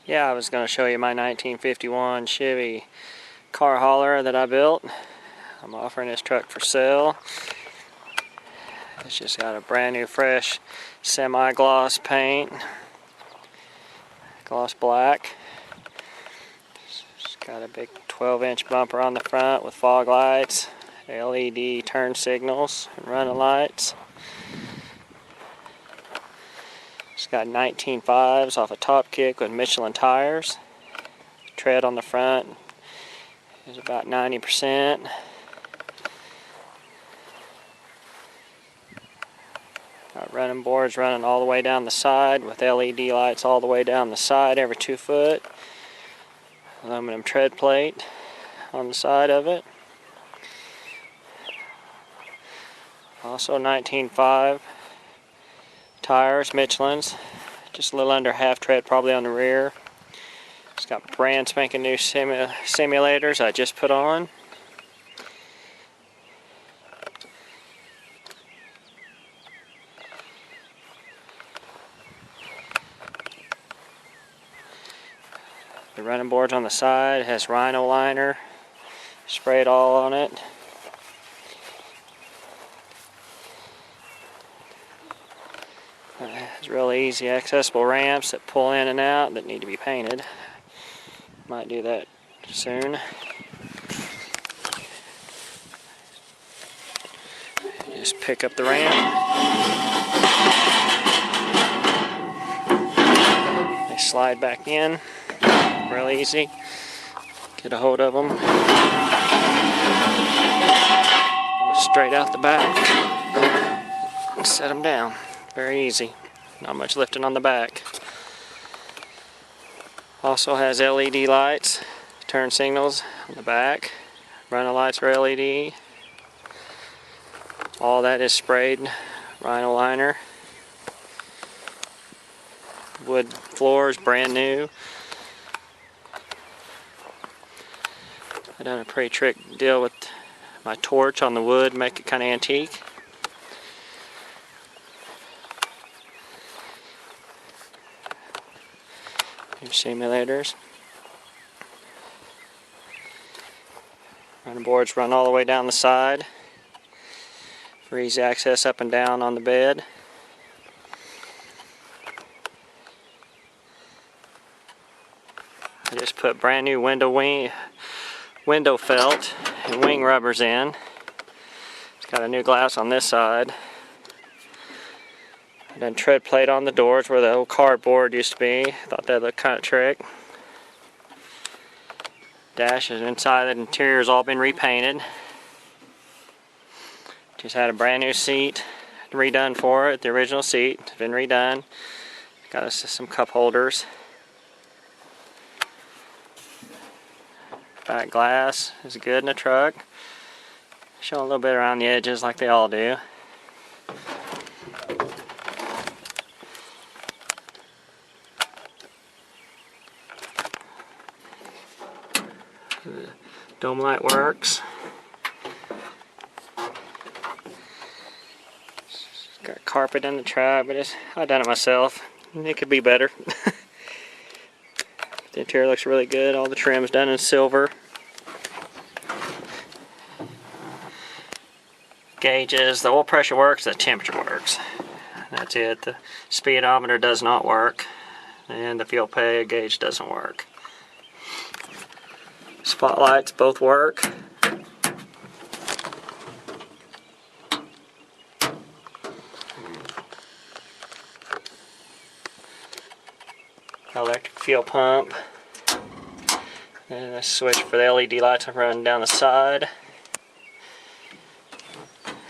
Yeah, I was going to show you my 1951 Chevy car hauler that I built. I'm offering this truck for sale. It's just got a brand new fresh semi-gloss paint, gloss black. It's got a big 12-inch bumper on the front with fog lights, LED turn signals, and running lights. It's got 19.5s off a top kick with Michelin tires. Tread on the front is about 90%. Got running boards running all the way down the side with LED lights all the way down the side every 2 foot. Aluminum tread plate on the side of it. Also 19.5 tires, Michelin's, just a little under half tread probably on the rear. It's got brand spanking new simulators I just put on. The running boards on the side has rhino liner sprayed all on it. It's really easy accessible ramps that pull in and out that need to be painted. Might do that soon. Just pick up the ramp. They slide back in. Real easy. Get a hold of them. Straight out the back. Set them down. Very easy. Not much lifting on the back. Also has LED lights, turn signals on the back. Running lights are LED. All that is sprayed rhino liner. Wood floors brand new. I done a pretty trick deal with my torch on the wood, make it kind of antique. New simulators. Running boards run all the way down the side for easy access up and down on the bed. I just put brand new window felt and wing rubbers in. It's got a new glass on this side. I done tread plate on the doors where the old cardboard used to be. Thought that looked kind of trick. Dash is inside, the interior's all been repainted. Just had a brand new seat redone for it. The original seat has been redone. Got us some cup holders. Back glass is good in the truck. Show a little bit around the edges like they all do. The dome light works. Got carpet in the truck, but I done it myself. It could be better. The interior looks really good. All the trim's done in silver. Gauges, the oil pressure works, the temperature works. That's it. The speedometer does not work, and the fuel pay gauge doesn't work. Spotlights both work. Electric fuel pump. And a switch for the LED lights running down the side.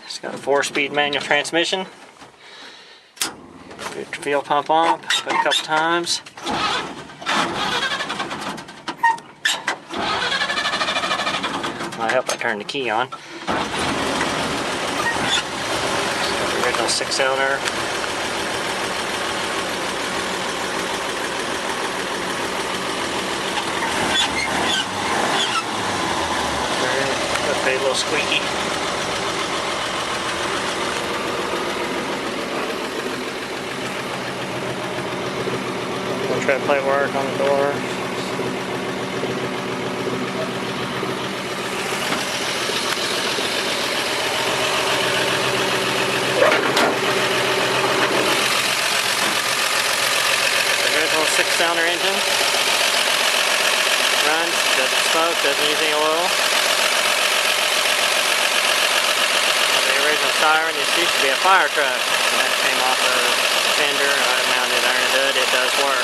It's got a 4-speed manual transmission. Put the fuel pump on, pump it a couple times. I hope I turned the key on. The original 6-cylinder. A little squeaky. tread plate work on the door. Original 6-cylinder engine. Runs, doesn't smoke, doesn't use any oil. The original siren, this used to be a fire truck. And that came off a fender. I mounted it under the hood. It does work.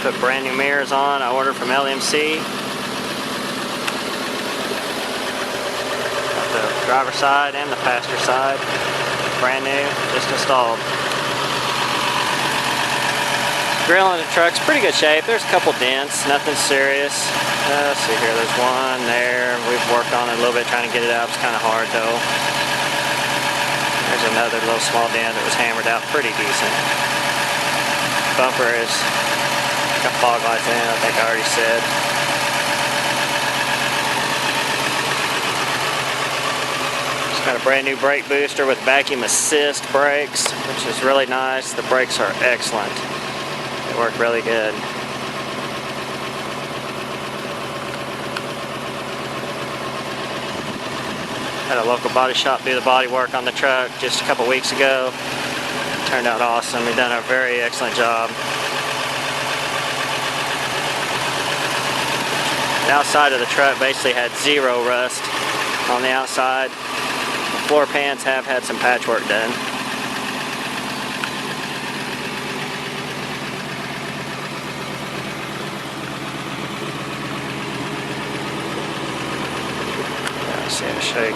Put brand new mirrors on. I ordered from LMC. Got the driver's side and the passenger side. Brand new, just installed. Grill on the truck's pretty good shape. There's a couple dents, nothing serious. Let's see here, there's one there. We've worked on it a little bit trying to get it out. It's kind of hard though. There's another little small dent that was hammered out pretty decent. Bumper is got fog lights in it, I think I already said. It's got a brand new brake booster with vacuum assist brakes, which is really nice. The brakes are excellent. They work really good. Had a local body shop do the body work on the truck just a couple weeks ago. Turned out awesome. They've done a very excellent job. The outside of the truck basically had zero rust on the outside. The floor pans have had some patchwork done. Let's see, I'll show you.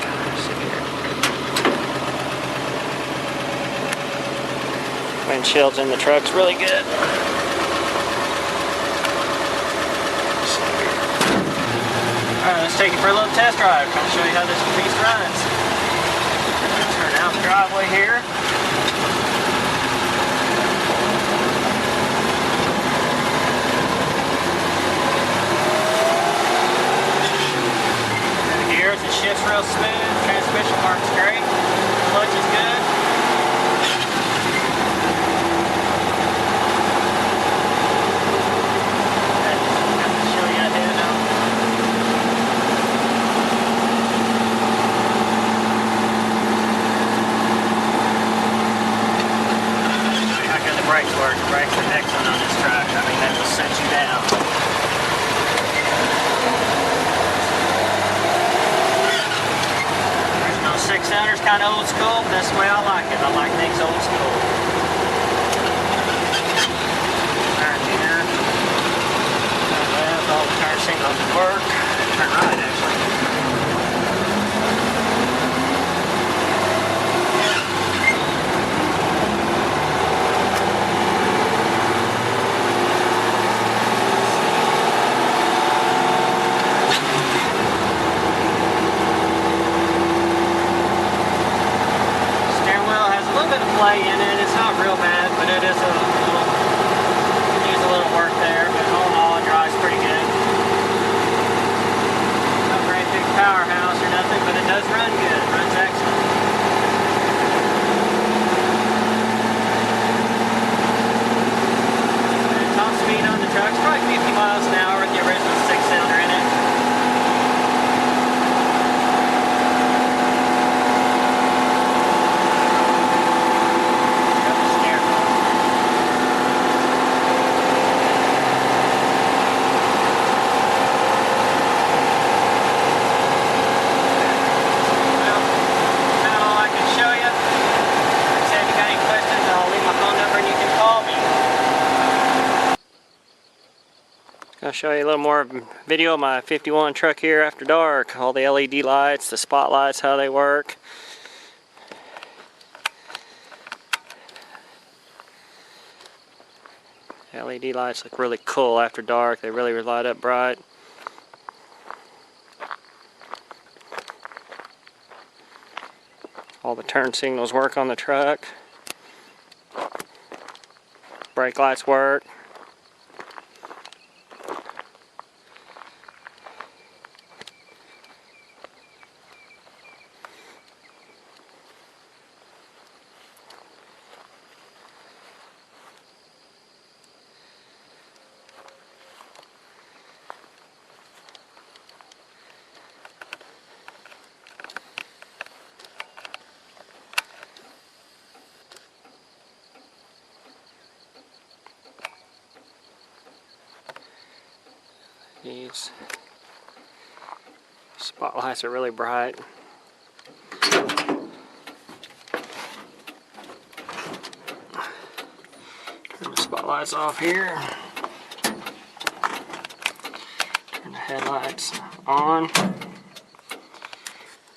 Windshield's in the truck's really good. Alright, let's take you for a little test drive. I'm going to show you how this beast runs. Turn out the driveway here. The gears, it shifts real smooth. Transmission works great. Clutch is good. Brakes work. The brakes are excellent on this truck. I mean, they will set you down. Original 6-cylinder is kind of old school, but that's the way I like it. I like things old school. Turn here. Turn left. All the turn signals work. Turn right, actually. Play in it. It's not real bad, but it is a little, needs a little work there, but all in all it drives pretty good. Not a great big powerhouse or nothing, but it does run good. It runs excellent. And top speed on the truck is probably 50 miles an hour with the original 6-cylinder in it. I'll show you a little more video of my 51 truck here after dark. All the LED lights, the spotlights, how they work. LED lights look really cool after dark. They really light up bright. All the turn signals work on the truck. Brake lights work. These spotlights are really bright. Turn the spotlights off here. Turn the headlights on.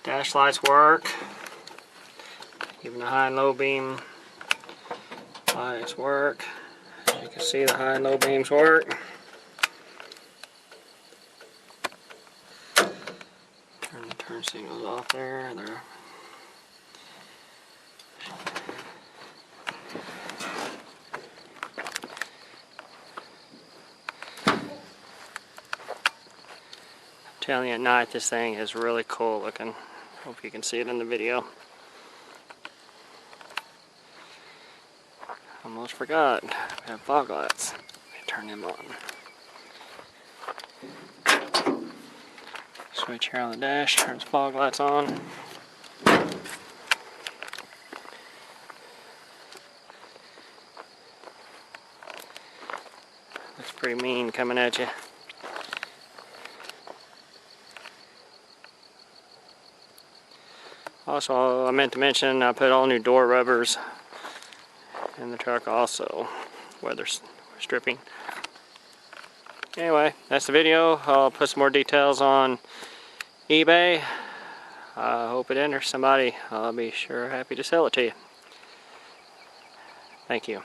Dash lights work. Even the high and low beam lights work. As you can see, the high and low beams work. Turn the turn signals off there. I'm telling you, at night this thing is really cool looking. Hope you can see it in the video. Almost forgot. We have fog lights. Let me turn them on. Switch here on the dash, turns fog lights on. Looks pretty mean coming at you. Also, I meant to mention I put all new door rubbers in the truck also, weather stripping. Anyway, that's the video. I'll put some more details on eBay. I hope it enters somebody. I'll be sure happy to sell it to you. Thank you.